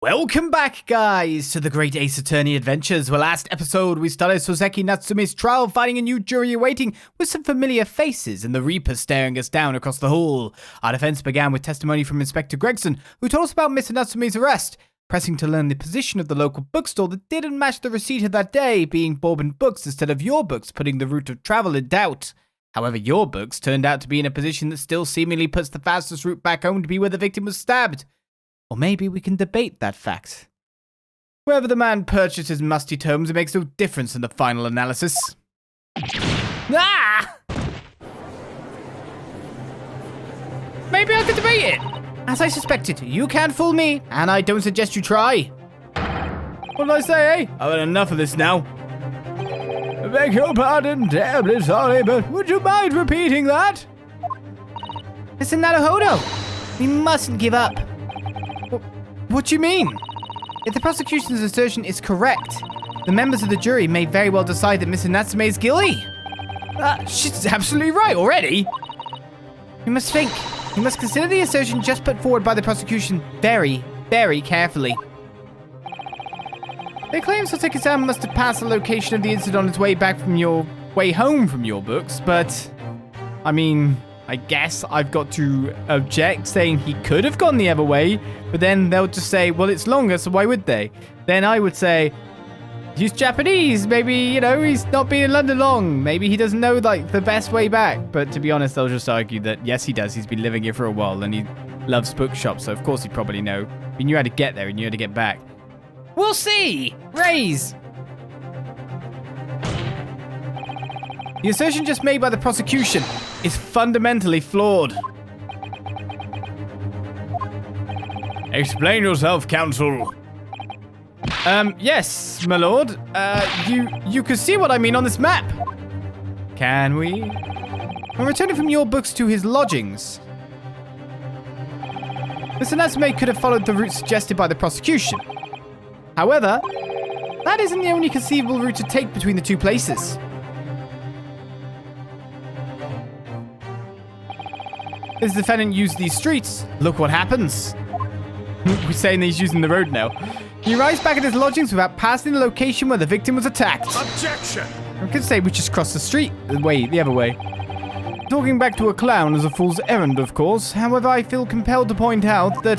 Welcome back, guys, to the Great Ace Attorney Adventures. Well, last episode, we started Soseki Natsume's trial, finding a new jury awaiting with some familiar faces and the Reaper staring us down across the hall. Our defense began with testimony from Inspector Gregson, who told us about Mr. Natsume's arrest, pressing to learn the position of the local bookstore that didn't match the receipt of that day, being Bourbon Books instead of your books, putting the route of travel in doubt. However, your books turned out to be in a position that still seemingly puts the fastest route back home to be where the victim was stabbed. Or maybe we can debate that fact. Wherever the man purchased his musty tomes, it makes no difference in the final analysis. Ah! Maybe I could debate it. As I suspected, you can't fool me, and I don't suggest you try. What did I say, eh? I've had enough of this now. I beg your pardon, terribly sorry, but would you mind repeating that? Mr. Naruhodo, we mustn't give up. What do you mean? If the prosecution's assertion is correct, the members of the jury may very well decide that Mr. Natsume is guilty. She's absolutely right already. You must think. You must consider the assertion just put forward by the prosecution very, very carefully. They claim Soseki-san must have passed the location of the incident on his way home from your books, but I mean, I guess I've got to object, saying he could have gone the other way, but then they'll just say, well, it's longer, so why would they? Then I would say, he's Japanese, maybe, he's not been in London long, maybe he doesn't know, the best way back, but to be honest, they'll just argue that, yes, he does, he's been living here for a while, and he loves bookshops, so of course he'd probably know. He knew how to get there, he knew how to get back. We'll see! Raise! The assertion just made by the prosecution is fundamentally flawed. Explain yourself, counsel. Yes, my lord. You can see what I mean on this map. Can we? When returning from your books to his lodgings, Mr. Natsume could have followed the route suggested by the prosecution. However, that isn't the only conceivable route to take between the two places. As the defendant used these streets, look what happens. We're saying that he's using the road now. He arrives back at his lodgings without passing the location where the victim was attacked. Objection! I could say we just crossed the street. The other way. Talking back to a clown is a fool's errand, of course. However, I feel compelled to point out that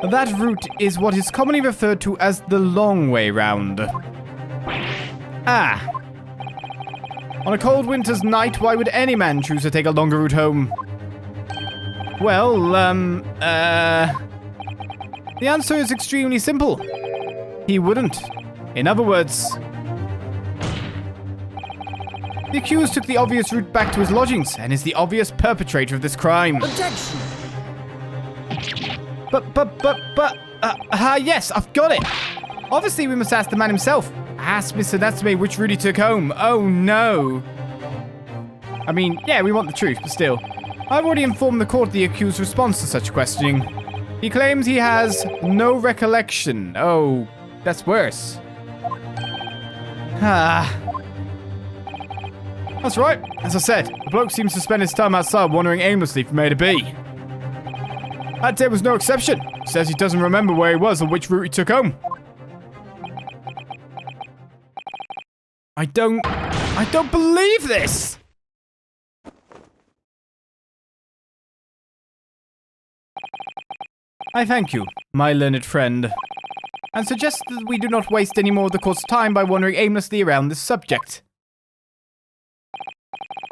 that route is what is commonly referred to as the long way round. Ah. On a cold winter's night, why would any man choose to take a longer route home? Well, the answer is extremely simple. He wouldn't. In other words, the accused took the obvious route back to his lodgings and is the obvious perpetrator of this crime. Objection! Yes, I've got it. Obviously, we must ask the man himself. Ask Mr. Natsume which route he took home. Oh, no. I mean, yeah, we want the truth, but still. I've already informed the court the accused's response to such questioning. He claims he has no recollection. Oh, that's worse. That's right. As I said, the bloke seems to spend his time outside wandering aimlessly from A to B. That day was no exception. He says he doesn't remember where he was or which route he took home. I don't believe this! I thank you, my learned friend, and suggest that we do not waste any more of the court's time by wandering aimlessly around this subject.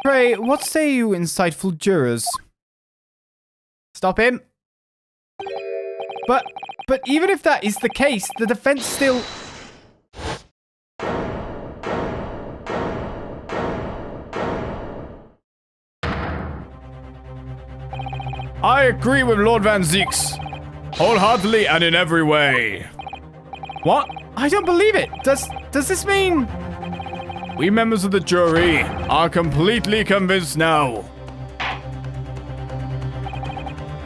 Pray, what say you, insightful jurors? Stop him. But even if that is the case, the defense still... I agree with Lord Van Zieks. Wholeheartedly and in every way. What? I don't believe it. Does this mean... We members of the jury are completely convinced now.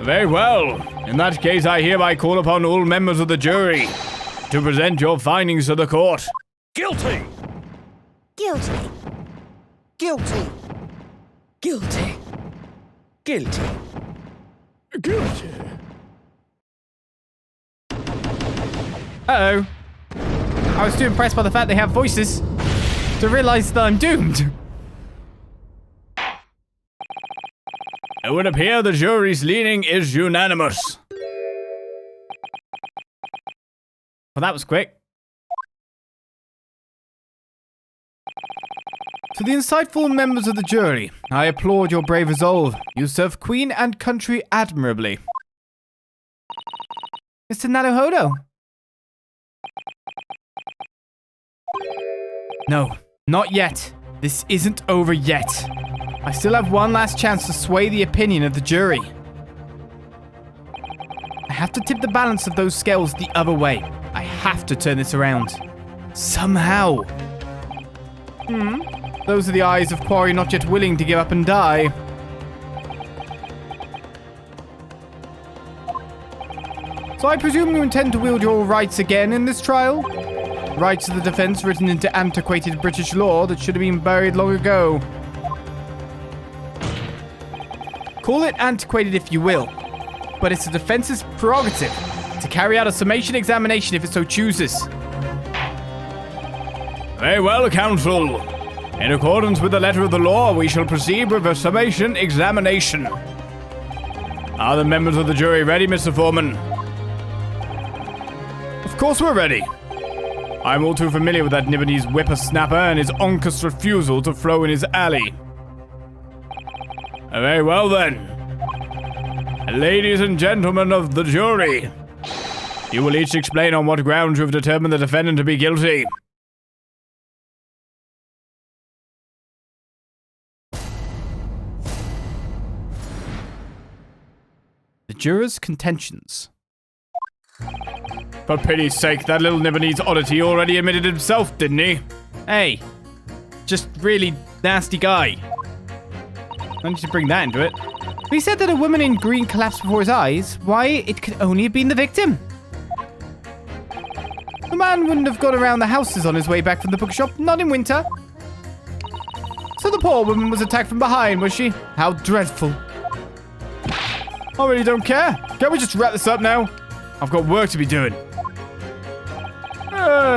Very well. In that case, I hereby call upon all members of the jury to present your findings to the court. Guilty! Guilty. Guilty. Guilty. Guilty. Guilty. Uh-oh. I was too impressed by the fact they have voices to realize that I'm doomed. It would appear the jury's leaning is unanimous. Well, that was quick. To the insightful members of the jury, I applaud your brave resolve. You serve Queen and country admirably. Mr. Naruhodo. No, not yet. This isn't over yet. I still have one last chance to sway the opinion of the jury. I have to tip the balance of those scales the other way. I have to turn this around. Somehow. Those are the eyes of Quarry not yet willing to give up and die. So I presume you intend to wield your rights again in this trial? Rights of the defense written into antiquated British law that should have been buried long ago. Call it antiquated if you will, but it's the defense's prerogative to carry out a summation examination if it so chooses. Very well, counsel. In accordance with the letter of the law, we shall proceed with a summation examination. Are the members of the jury ready, Mr. Foreman? Of course we're ready. I'm all too familiar with that Nibonese whippersnapper and his uncas refusal to throw in his alley. Very well then. Ladies and gentlemen of the jury, you will each explain on what grounds you have determined the defendant to be guilty. The jurors' contentions. For pity's sake, that little Nibonese oddity already admitted himself, didn't he? Hey, just really nasty guy. I need to bring that into it. He said that a woman in green collapsed before his eyes. Why, it could only have been the victim. The man wouldn't have gone around the houses on his way back from the bookshop, not in winter. So the poor woman was attacked from behind, was she? How dreadful. I really don't care. Can't we just wrap this up now? I've got work to be doing.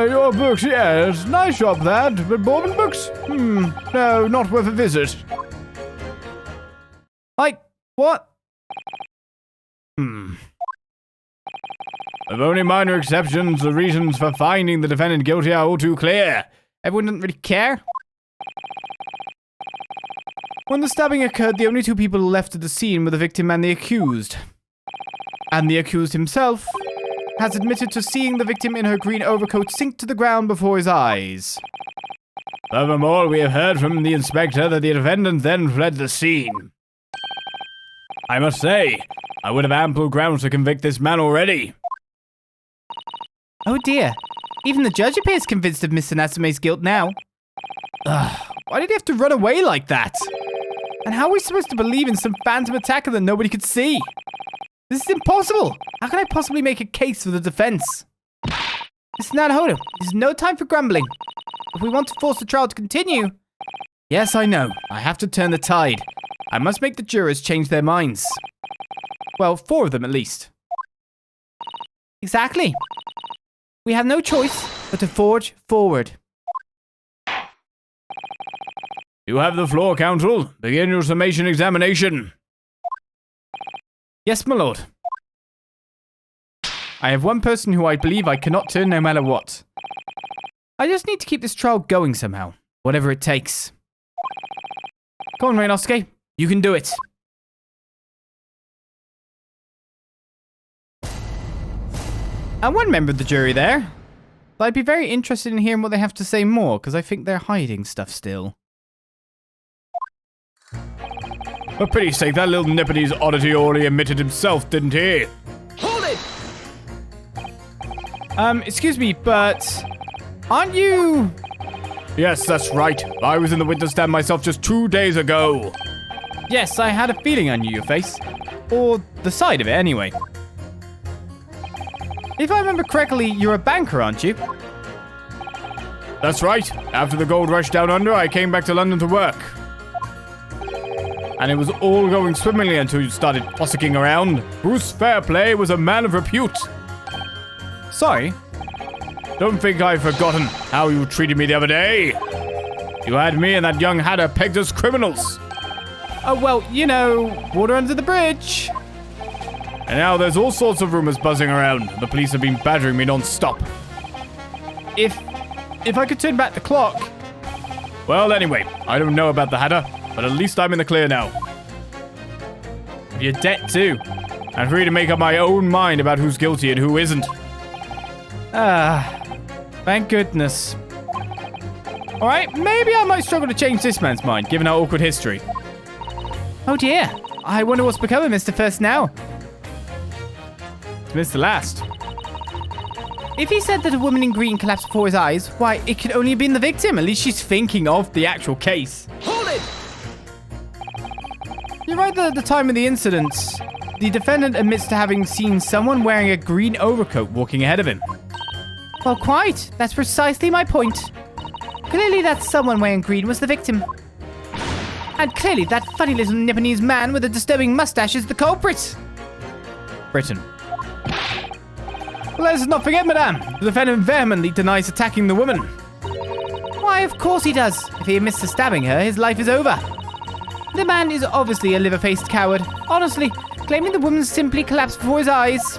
Your books, yes. Nice shop, that. But Bourbon books? No, not worth a visit. Like, what? With only minor exceptions, the reasons for finding the defendant guilty are all too clear. Everyone doesn't really care. When the stabbing occurred, the only two people left at the scene were the victim and the accused. And the accused himself has admitted to seeing the victim in her green overcoat sink to the ground before his eyes. Furthermore, we have heard from the inspector that the defendant then fled the scene. I must say, I would have ample grounds to convict this man already. Oh dear. Even the judge appears convinced of Mr. Natsume's guilt now. Ugh, why did he have to run away like that? And how are we supposed to believe in some phantom attacker that nobody could see? This is impossible! How can I possibly make a case for the defense? Mr. Naruhodo, this is no time for grumbling. If we want to force the trial to continue... Yes, I know. I have to turn the tide. I must make the jurors change their minds. Well, 4 of them at least. Exactly. We have no choice but to forge forward. You have the floor, counsel. Begin your summation examination. Yes, my lord. I have one person who I believe I cannot turn no matter what. I just need to keep this trial going somehow, whatever it takes. Come on, Ryunosuke. You can do it. And one member of the jury there. I'd be very interested in hearing what they have to say more, because I think they're hiding stuff still. For pity's sake, that little Nipponese oddity already admitted himself, didn't he? Hold it! Excuse me, but... aren't you... Yes, that's right. I was in the witness stand myself just 2 days ago. Yes, I had a feeling I knew your face. Or the side of it, anyway. If I remember correctly, you're a banker, aren't you? That's right. After the gold rush down under, I came back to London to work. And it was all going swimmingly until you started fossicking around. Bruce Fairplay was a man of repute. Sorry, Don't think I've forgotten how you treated me the other day. You had me and that young hatter pegged as criminals. Oh, well, you know, water under the bridge. And now there's all sorts of rumors buzzing around. The police have been badgering me non-stop. If I could turn back the clock. Well, anyway, I don't know about the hatter, but at least I'm in the clear now. Your debt, too. I'm free to make up my own mind about who's guilty and who isn't. Thank goodness. All right, maybe I might struggle to change this man's mind, given our awkward history. Oh dear, I wonder what's become of Mr. First now. It's Mr. Last. If he said that a woman in green collapsed before his eyes, why, it could only have been the victim. At least she's thinking of the actual case. Hold it! You're right that at the time of the incident, the defendant admits to having seen someone wearing a green overcoat walking ahead of him. Well, quite. That's precisely my point. Clearly that someone wearing green was the victim. And clearly that funny little Nipponese man with a disturbing mustache is the culprit. Britain. Let us not forget, madame, the defendant vehemently denies attacking the woman. Why, of course he does. If he admits to stabbing her, his life is over. The man is obviously a liver-faced coward. Honestly, claiming the woman simply collapsed before his eyes.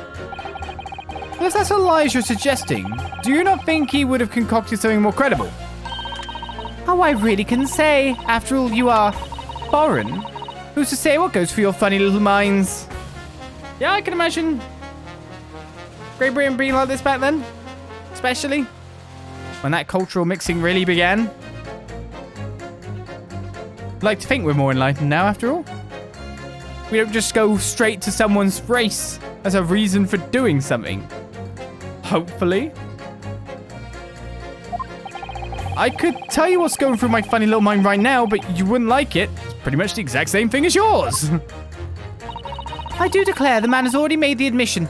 Well, if that's a lie you're suggesting, do you not think he would have concocted something more credible? Oh, I really couldn't say. After all, you are foreign. Who's to say what goes through your funny little minds? Yeah, I can imagine Great Britain being like this back then. Especially when that cultural mixing really began. I'd like to think we're more enlightened now, after all. We don't just go straight to someone's race as a reason for doing something. Hopefully. I could tell you what's going through my funny little mind right now, but you wouldn't like it. It's pretty much the exact same thing as yours. I do declare the man has already made the admission.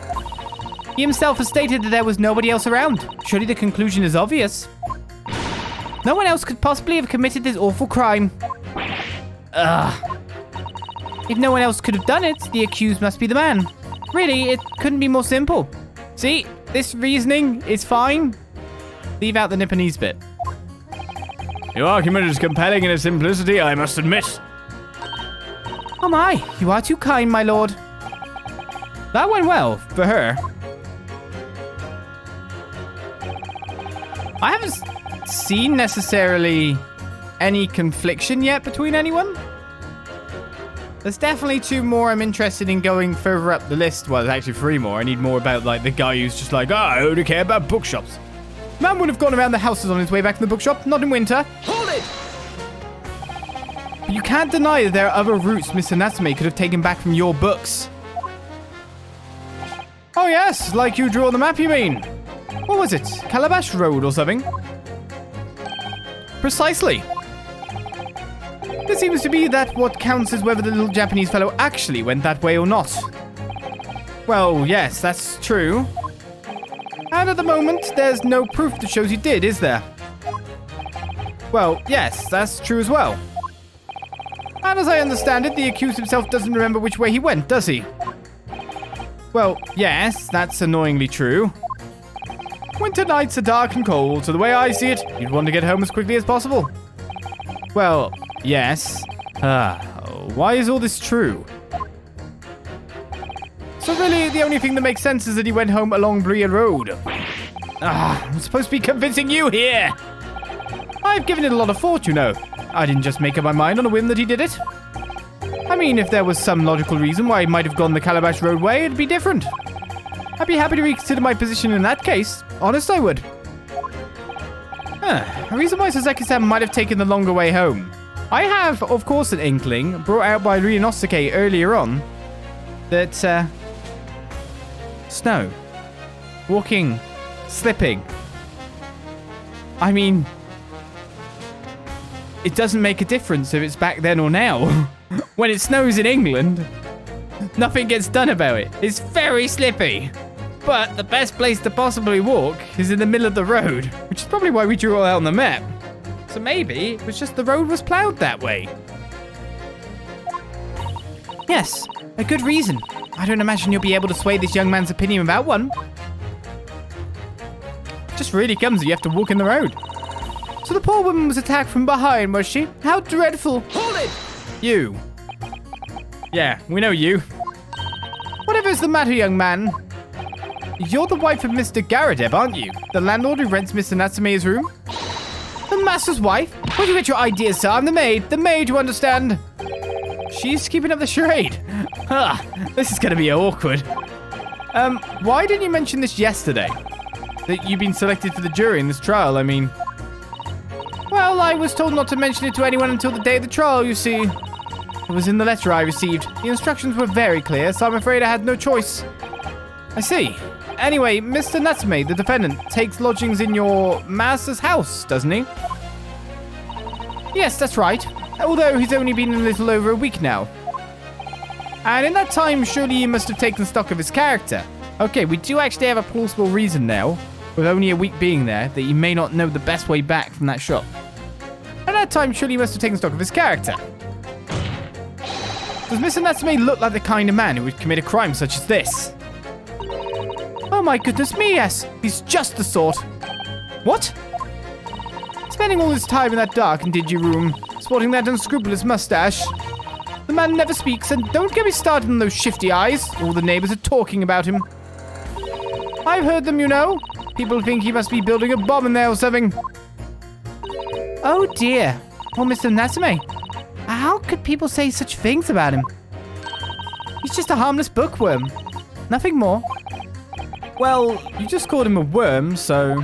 He himself has stated that there was nobody else around. Surely the conclusion is obvious. No one else could possibly have committed this awful crime. Ugh. If no one else could have done it, the accused must be the man. Really, it couldn't be more simple. See, this reasoning is fine. Leave out the Nipponese bit. Your argument is compelling in its simplicity, I must admit. Oh my, you are too kind, my lord. That went well, for her. I haven't seen necessarily any confliction yet between anyone. There's definitely two more I'm interested in going further up the list. Well, there's actually three more. I need more about, like, the guy who's just like, I only care about bookshops. Man would have gone around the houses on his way back to the bookshop, not in winter. Hold it! But you can't deny that there are other routes Mr. Natsume could have taken back from your books. Oh yes, like you drew on the map, you mean? What was it? Calabash Road or something? Precisely. It seems to be that what counts is whether the little Japanese fellow actually went that way or not. Well, yes, that's true. And at the moment, there's no proof that shows he did, is there? Well, yes, that's true as well. And as I understand it, the accused himself doesn't remember which way he went, does he? Well, yes, that's annoyingly true. Winter nights are dark and cold, so the way I see it, you'd want to get home as quickly as possible. Well, yes. Why is all this true? So really, the only thing that makes sense is that he went home along Bria Road. I'm supposed to be convincing you here. I've given it a lot of thought, you know. I didn't just make up my mind on a whim that he did it. I mean, if there was some logical reason why he might have gone the Calabash Road way, it'd be different. I'd be happy to reconsider my position in that case. Honest, I would. A reason why Sasaki-san might have taken the longer way home. I have, of course, an inkling, brought out by Ryunosuke earlier on, that, snow. Walking. Slipping. I mean, it doesn't make a difference if it's back then or now. When it snows in England, nothing gets done about it. It's very slippy. But the best place to possibly walk is in the middle of the road, which is probably why we drew it out on the map. So maybe it was just the road was plowed that way. Yes, a good reason. I don't imagine you'll be able to sway this young man's opinion without one. Just really comes that you have to walk in the road. So the poor woman was attacked from behind, was she? How dreadful. Hold it! You. Yeah, we know you. Whatever's the matter, young man? You're the wife of Mr. Garadeb, aren't you? The landlord who rents Mr. Natsume's room? The master's wife? Where'd you get your ideas, sir? I'm the maid, you understand? She's keeping up the charade. This is gonna be awkward. Why didn't you mention this yesterday? That you've been selected for the jury in this trial, I mean. Well, I was told not to mention it to anyone until the day of the trial, you see. It was in the letter I received. The instructions were very clear, so I'm afraid I had no choice. I see. Anyway, Mr. Natsume, the defendant, takes lodgings in your master's house, doesn't he? Yes, that's right. Although he's only been a little over a week now. And in that time, surely you must have taken stock of his character. Okay, we do actually have a plausible reason now, with only a week being there, that you may not know the best way back from that shop. At that time, surely you must have taken stock of his character. Does Mr. Natsume look like the kind of man who would commit a crime such as this? Oh my goodness me, yes. He's just the sort. What? Spending all his time in that dark and dingy room, sporting that unscrupulous mustache. The man never speaks, and don't get me started on those shifty eyes. All the neighbors are talking about him. I've heard them, you know. People think he must be building a bomb in there or something. Oh dear. Well, Mr. Natsume, how could people say such things about him? He's just a harmless bookworm. Nothing more. Well, you just called him a worm, so...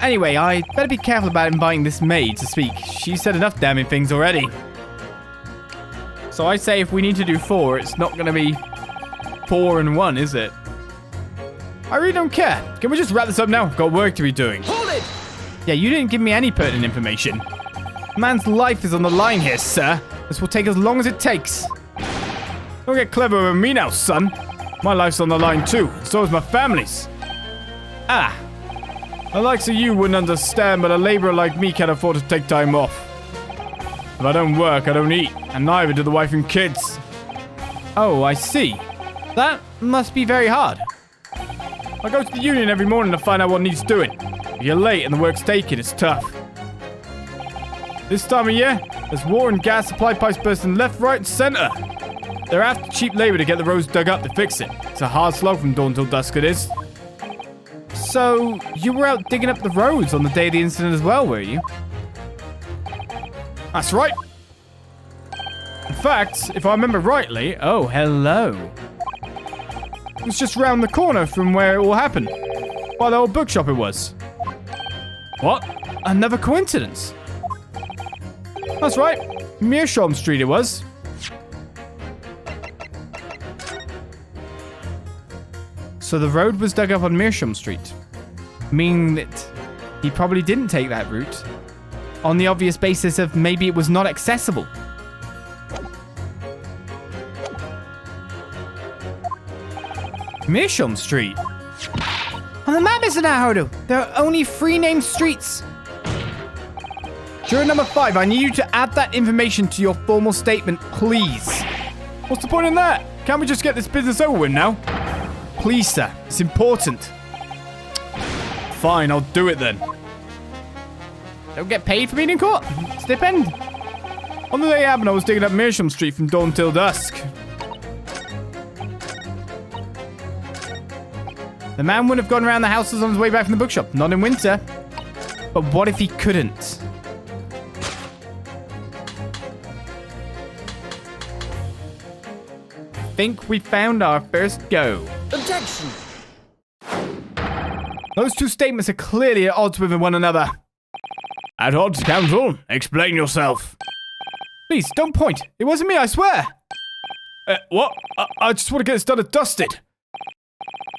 Anyway, I better be careful about inviting this maid to speak. She's said enough damning things already. So I say if we need to do 4, it's not going to be 4 and 1, is it? I really don't care. Can we just wrap this up now? I've got work to be doing. Hold it! Yeah, you didn't give me any pertinent information. Man's life is on the line here, sir. This will take as long as it takes. Don't get clever with me now, son. My life's on the line too, and so is my family's. Ah. The likes of you wouldn't understand, but a laborer like me can't afford to take time off. If I don't work, I don't eat, and neither do the wife and kids. Oh, I see. That must be very hard. I go to the union every morning to find out what needs doing. If you're late and the work's taken, it's tough. This time of year, there's war and gas supply pipes bursting left, right, and center. They're after cheap labor to get the roads dug up to fix it. It's a hard slog from dawn till dusk, it is. So, you were out digging up the roads on the day of the incident as well, were you? That's right. In fact, if I remember rightly... Oh, hello. It was just round the corner from where it all happened. By the old bookshop it was. What? Another coincidence. That's right. Meerschaum Street it was. So the road was dug up on Meerschaum Street. Meaning that he probably didn't take that route. On the obvious basis of maybe it was not accessible. Meerschaum Street? On the map, Mr. Naruhodo, there are only 3 named streets. Juror number 5, I need you to add that information to your formal statement, please. What's the point in that? Can't we just get this business over with now? Please, sir. It's important. Fine, I'll do it then. Don't get paid for being in court. Stipend. On the day it happened, I was digging up Meerschaum Street from dawn till dusk. The man wouldn't have gone around the houses on his way back from the bookshop. Not in winter. But what if he couldn't? Think we found our first go. Objection! Those 2 statements are clearly at odds with one another. At odds, counsel. Explain yourself. Please, don't point. It wasn't me, I swear. What? I just want to get this done and dusted.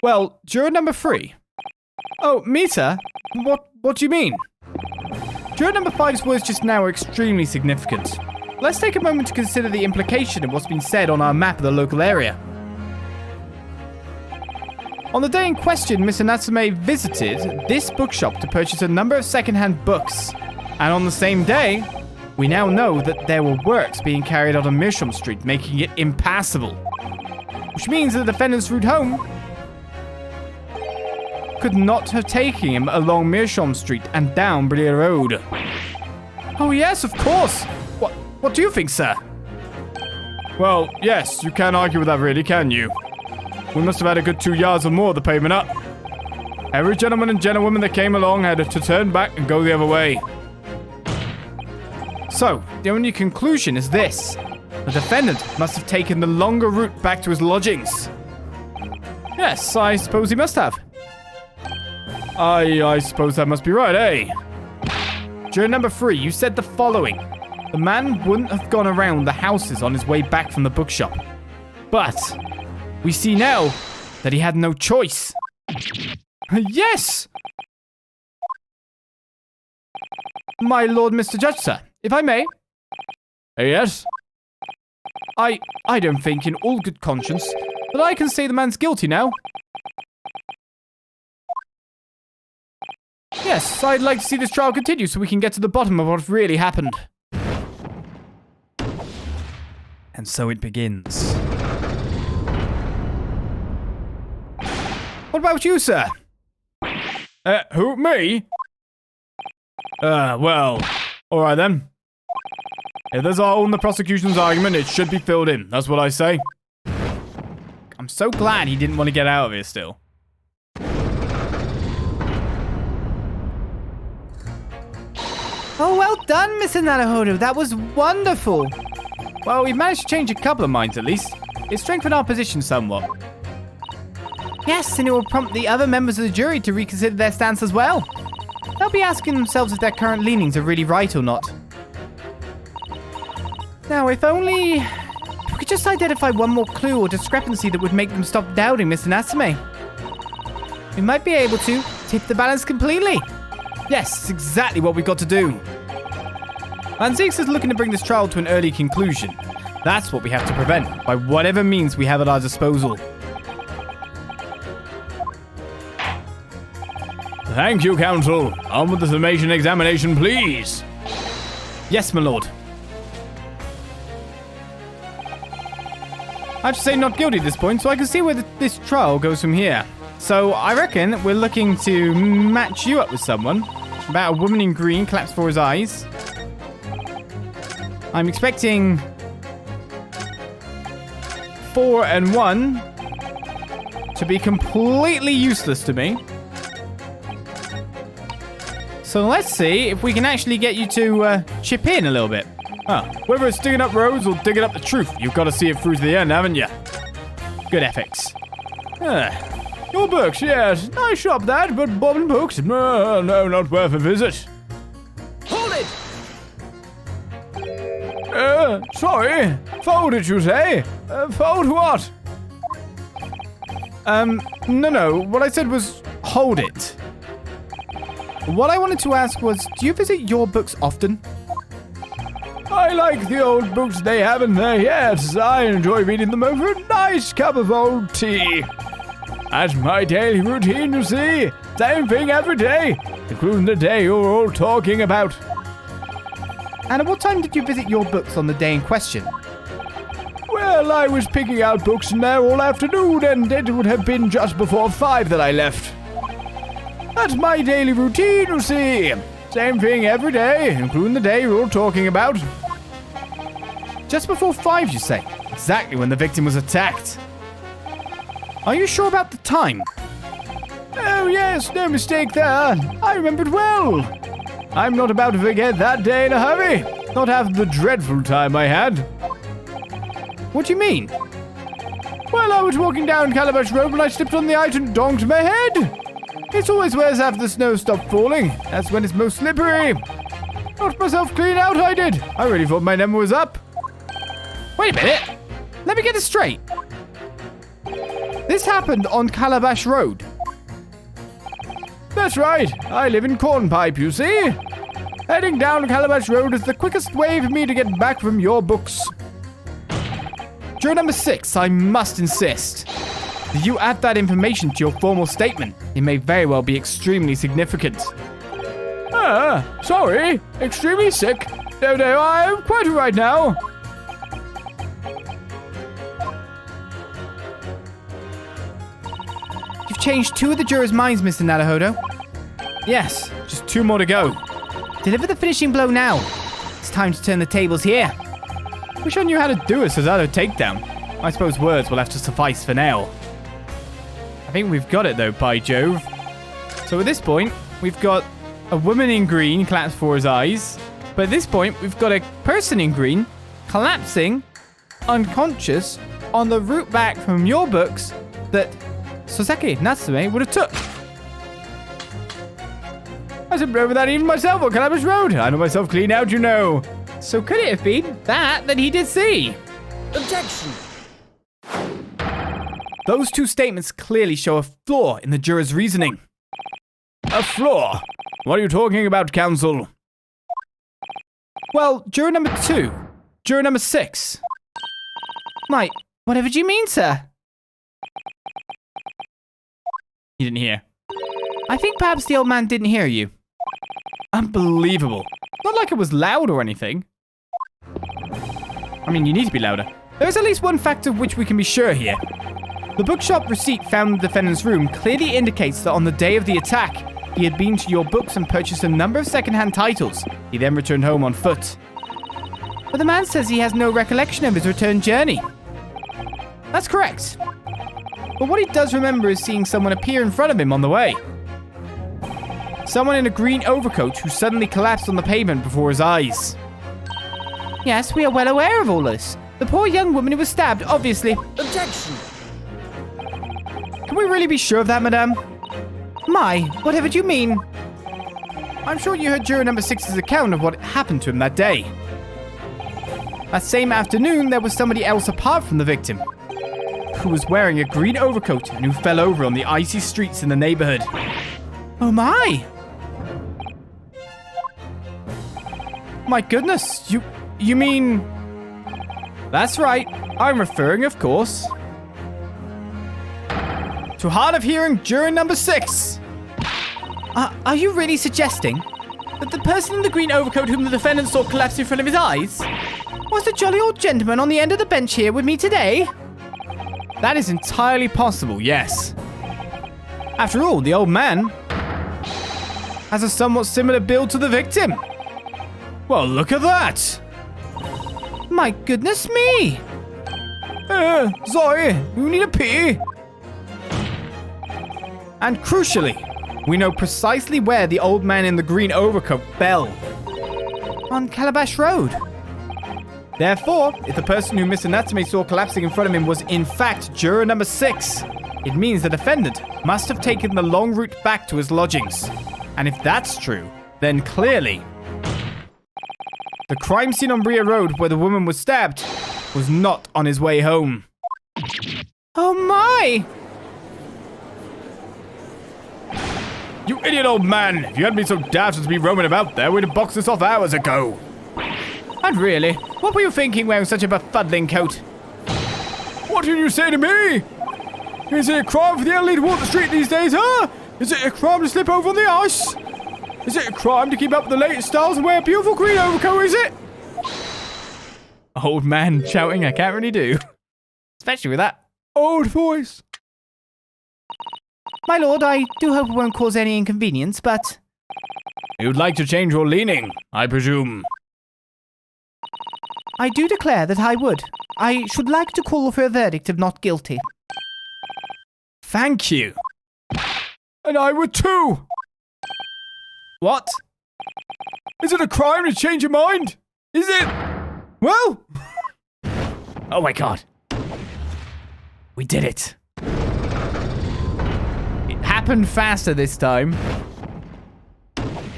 Well, juror number 3. Oh, me, sir? What do you mean? Juror number 5's words just now are extremely significant. Let's take a moment to consider the implication of what's been said on our map of the local area. On the day in question, Mr. Natsume visited this bookshop to purchase a number of second-hand books. And on the same day, we now know that there were works being carried out on Meerschaum Street, making it impassable. Which means that the defendant's route home could not have taken him along Meerschaum Street and down Brier Road. Oh yes, of course. What do you think, sir? Well, yes, you can't argue with that really, can you? We must have had a good 2 yards or more of the pavement up. Every gentleman and gentlewoman that came along had to turn back and go the other way. So, the only conclusion is this. The defendant must have taken the longer route back to his lodgings. Yes, I suppose he must have. I suppose that must be right, eh? Juror number 3, you said the following. The man wouldn't have gone around the houses on his way back from the bookshop. But we see now that he had no choice. Yes! My lord, Mr. Judge, sir, if I may. Yes? I don't think in all good conscience that I can say the man's guilty now. Yes, I'd like to see this trial continue so we can get to the bottom of what really happened. And so it begins. What about you, sir? Who, me? Well, alright then. If there's a hole in the prosecution's argument, it should be filled in. That's what I say. I'm so glad he didn't want to get out of here still. Oh, well done, Mr. Naruhodo. That was wonderful. Well, we've managed to change a couple of minds at least. It strengthened our position somewhat. Yes, and it will prompt the other members of the jury to reconsider their stance as well. They'll be asking themselves if their current leanings are really right or not. Now, if only we could just identify one more clue or discrepancy that would make them stop doubting Mr. Natsume. We might be able to tip the balance completely. Yes, it's exactly what we've got to do. Lanzix is looking to bring this trial to an early conclusion. That's what we have to prevent, by whatever means we have at our disposal. Thank you, counsel. On with the summation examination, please. Yes, my lord. I have to say not guilty at this point, so I can see where this trial goes from here. So I reckon we're looking to match you up with someone. About a woman in green collapsed before his eyes. I'm expecting 4 and 1 to be completely useless to me. So let's see if we can actually get you to chip in a little bit. Whether it's digging up roads or digging up the truth, you've got to see it through to the end, haven't you? Good ethics. Your books, yes. Nice shop that, but Bob and books, no, not worth a visit. Hold it! Sorry. Fold it, you say? Fold what? No. What I said was hold it. What I wanted to ask was, do you visit your books often? I like the old books they have in there, yes. I enjoy reading them over a nice cup of old tea. That's my daily routine, you see. Same thing every day, including the day you're all talking about. And at what time did you visit your books on the day in question? Well, I was picking out books in there all afternoon, and it would have been just before 5 that I left. That's my daily routine, you see. Same thing every day, including the day you're all talking about. Just before 5, you say? Exactly when the victim was attacked. Are you sure about the time? Oh, yes, no mistake there. I remember it well. I'm not about to forget that day in a hurry. Not after the dreadful time I had. What do you mean? Well, I was walking down Calabash Road when I slipped on the ice and donked my head. It's always worse after the snow stopped falling. That's when it's most slippery. Knocked myself clean out, I did. I really thought my number was up. Wait a minute. Let me get this straight. This happened on Calabash Road. That's right. I live in Cornpipe, you see. Heading down Calabash Road is the quickest way for me to get back from your books. Juror number 6, I must insist. You add that information to your formal statement. It may very well be extremely significant. Sorry. Extremely sick. No, I'm quite all right now. You've changed 2 of the jurors' minds, Mr. Naruhodo. Yes, just 2 more to go. Deliver the finishing blow now. It's time to turn the tables here. Wish I knew how to do a Susanoo takedown. I suppose words will have to suffice for now. I think we've got it though, by Jove. So at this point, we've got a woman in green collapsed before his eyes. But at this point, we've got a person in green collapsing, unconscious, on the route back from your books that Soseki Natsume would have took. I said over that even myself on Calabash Road. I know myself clean out, you know. So could it have been that he did see? Objection. Those 2 statements clearly show a flaw in the juror's reasoning. A flaw? What are you talking about, counsel? Well, juror number 2. Juror number 6. Whatever do you mean, sir? You didn't hear. I think perhaps the old man didn't hear you. Unbelievable. Not like it was loud or anything. I mean, you need to be louder. There's at least one fact of which we can be sure here. The bookshop receipt found in the defendant's room clearly indicates that on the day of the attack, he had been to your books and purchased a number of second-hand titles. He then returned home on foot. But the man says he has no recollection of his return journey. That's correct. But what he does remember is seeing someone appear in front of him on the way. Someone in a green overcoat who suddenly collapsed on the pavement before his eyes. Yes, we are well aware of all this. The poor young woman who was stabbed, obviously. Objection. Can we really be sure of that, madame? Whatever do you mean? I'm sure you heard juror number 6's account of what happened to him that day. That same afternoon, there was somebody else apart from the victim, who was wearing a green overcoat and who fell over on the icy streets in the neighborhood. Oh my! My goodness, you mean... That's right, I'm referring, of course, to hard of hearing juror number 6. Are you really suggesting that the person in the green overcoat whom the defendant saw collapse in front of his eyes was the jolly old gentleman on the end of the bench here with me today? That is entirely possible, yes. After all, the old man has a somewhat similar build to the victim. Well, look at that. My goodness me. Sorry, we need a pee. And crucially, we know precisely where the old man in the green overcoat fell. On Calabash Road. Therefore, if the person who Mr. Natsume saw collapsing in front of him was in fact juror number 6, it means the defendant must have taken the long route back to his lodgings. And if that's true, then clearly the crime scene on Bria Road where the woman was stabbed was not on his way home. Oh my! You idiot old man! If you hadn't been so daft as to be roaming about there, we'd have boxed this off hours ago. And really, what were you thinking wearing such a befuddling coat? What did you say to me? Is it a crime for the elderly to walk the street these days, huh? Is it a crime to slip over on the ice? Is it a crime to keep up with the latest styles and wear a beautiful green overcoat, is it? Old man shouting, I can't really do. Especially with that old voice. My lord, I do hope it won't cause any inconvenience, but... You'd like to change your leaning, I presume. I do declare that I would. I should like to call for a verdict of not guilty. Thank you. And I would too. What? Is it a crime to change your mind? Is it? Well... Oh my god. We did it. It happened faster this time.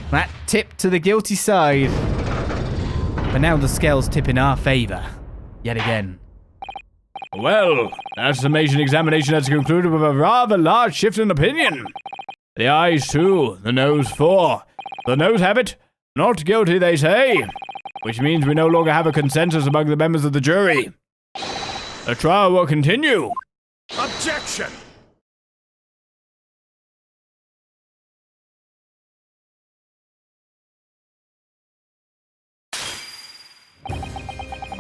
That tipped to the guilty side. But now the scales tip in our favor. Yet again. Well, that summation examination has concluded with a rather large shift in opinion. The ayes 2, the noes 4. The noes have it. Not guilty, they say. Which means we no longer have a consensus among the members of the jury. The trial will continue. Objection!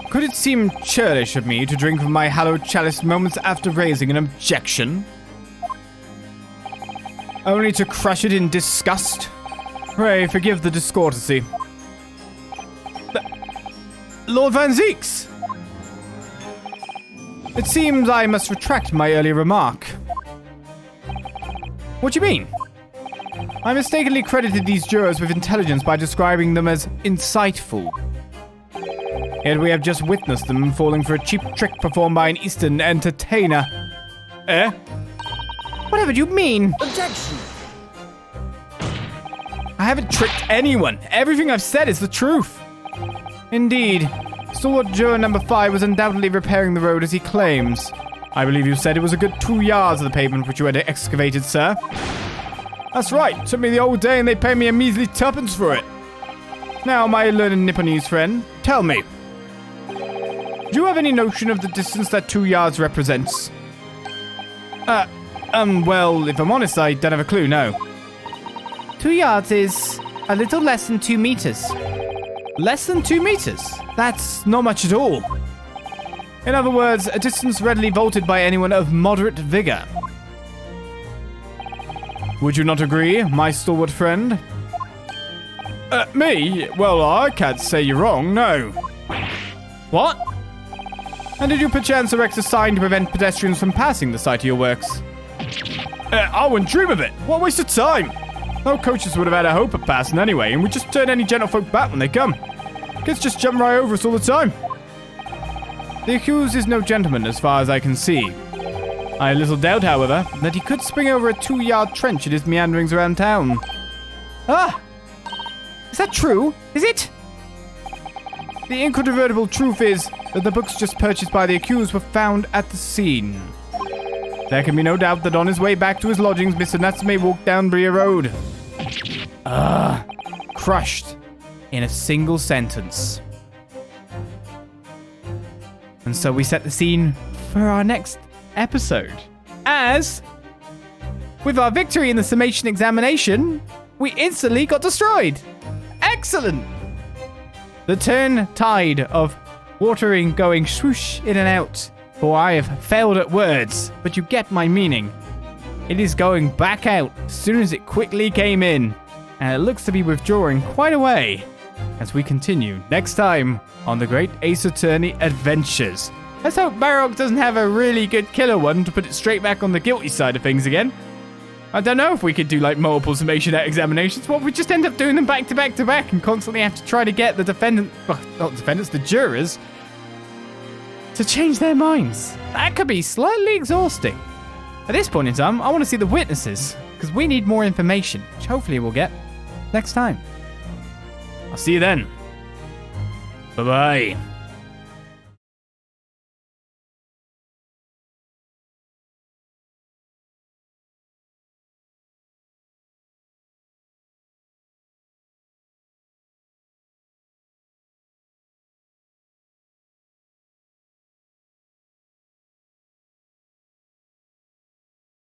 Could it seem churlish of me to drink from my hallowed chalice moments after raising an objection? only to crush it in disgust. Pray forgive the discourtesy. Lord Van Zeeks! It seems I must retract my earlier remark. What do you mean? I mistakenly credited these jurors with intelligence by describing them as insightful. Yet we have just witnessed them falling for a cheap trick performed by an Eastern entertainer. Eh? Whatever do you mean? Objection! I haven't tricked anyone. Everything I've said is the truth. Indeed. Stalwart juror number 5 was undoubtedly repairing the road as he claims. I believe you said it was a good 2 yards of the pavement which you had excavated, sir. That's right. Took me the whole day and they paid me a measly tuppence for it. Now, my learned Nipponese friend, tell me. Do you have any notion of the distance that 2 yards represents? Well, if I'm honest, I don't have a clue, no. 2 yards is a little less than 2 meters. Less than 2 meters? That's not much at all. In other words, a distance readily vaulted by anyone of moderate vigor. Would you not agree, my stalwart friend? Me? Well, I can't say you're wrong, no. What? And did you perchance erect a sign to prevent pedestrians from passing the site of your works? I wouldn't dream of it. What a waste of time. No coaches would have had a hope of passing anyway, and we just turn any gentlefolk back when they come. Kids just jump right over us all the time. The accused is no gentleman as far as I can see. I little doubt, however, that he could spring over a 2-yard trench in his meanderings around town. Ah! Is that true? Is it? The incontrovertible truth is that the books just purchased by the accused were found at the scene. There can be no doubt that on his way back to his lodgings, Mr. Natsume walked down Bria Road. Crushed in a single sentence. And so we set the scene for our next episode. As, with our victory in the summation examination, we instantly got destroyed. Excellent! The tide of watering going swoosh in and out. For I have failed at words, but you get my meaning. It is going back out as soon as it quickly came in, and it looks to be withdrawing quite a way as we continue next time on the Great Ace Attorney Adventures. Let's hope Barrock doesn't have a really good killer one to put it straight back on the guilty side of things again. I don't know if we could do like multiple summation examinations. What if we just end up doing them back to back to back and constantly have to try to get the the jurors to change their minds? That could be slightly exhausting. At this point in time, I want to see the witnesses, because we need more information, which hopefully we'll get next time. I'll see you then. Bye-bye.